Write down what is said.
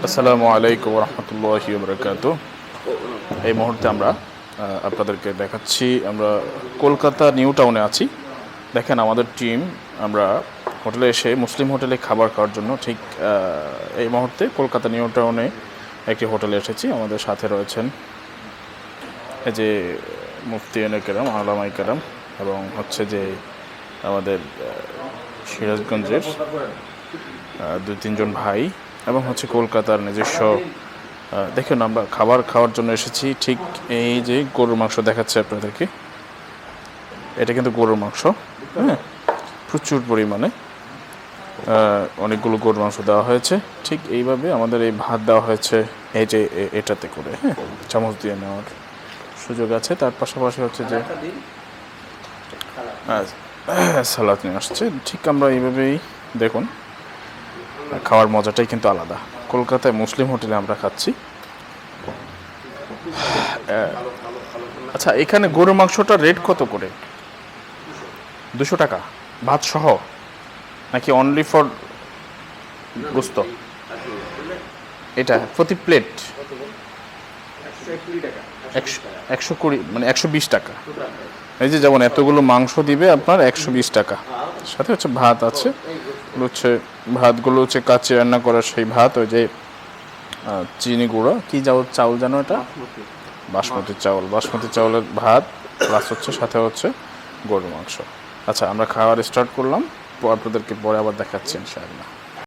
আসসালামু আলাইকুম রহমতুল্লাহি বারাকাতুহু। এই মুহূর্তে আমরা আপনাদেরকে দেখাচ্ছি, আমরা কলকাতা নিউ টাউনে আছি। দেখেন আমাদের টিম, আমরা হোটেলে এসে মুসলিম হোটেলে খাবার খাওয়ার জন্য ঠিক এই মুহূর্তে কলকাতা নিউ টাউনে একটি হোটেলে এসেছি। আমাদের সাথে রয়েছেন এই যে মুফতি এনে কেরাম, আলামাই কেরাম, এবং হচ্ছে যে আমাদের সিরাজগঞ্জের দুই তিনজন ভাই, এবং হচ্ছে কলকাতার নিজস্ব। দেখুন আমরা খাবার খাওয়ার জন্য এসেছি। ঠিক এই যে গরুর মাংস দেখাচ্ছে আপনাদেরকে, এটা কিন্তু গরুর মাংস, হ্যাঁ, প্রচুর পরিমাণে অনেকগুলো গরুর মাংস দেওয়া হয়েছে। ঠিক এইভাবে আমাদের এই ভাত দেওয়া হয়েছে এই যে এটাতে করে, হ্যাঁ, চামচ দিয়ে নেওয়ার সুযোগ আছে। তার পাশাপাশি হচ্ছে যে সালাদ নিয়ে আসছে। ঠিক আমরা এইভাবেই দেখুন, খাওয়ার মজাটাই কিন্তু আলাদা। কলকাতায় মুসলিম হোটেলে আমরা খাচ্ছি। আচ্ছা, এখানে গরুর মাংসটা রেট কত করে? 200 টাকা ভাত সহ, নাকি অনলি ফর গোস্ত? এটা প্রতি প্লেট 120, মানে 120 টাকা। এই যে যেমন এতগুলো মাংস দিবে আপনার 120 টাকা, সাথে হচ্ছে ভাত আছে। হচ্ছে ভাতগুলো হচ্ছে কাঁচে রান্না করা সেই ভাত, ওই যে চিনি গুঁড়ো কি চাউল জানো, এটা বাসমতি চাউল, বাসমতি চাউলের ভাত, প্লাস হচ্ছে সাথে হচ্ছে গরুর মাংস। আচ্ছা, আমরা খাওয়ার স্টার্ট করলাম, আপনাদেরকে পরে আবার দেখাচ্ছি ইনশাআল্লাহ।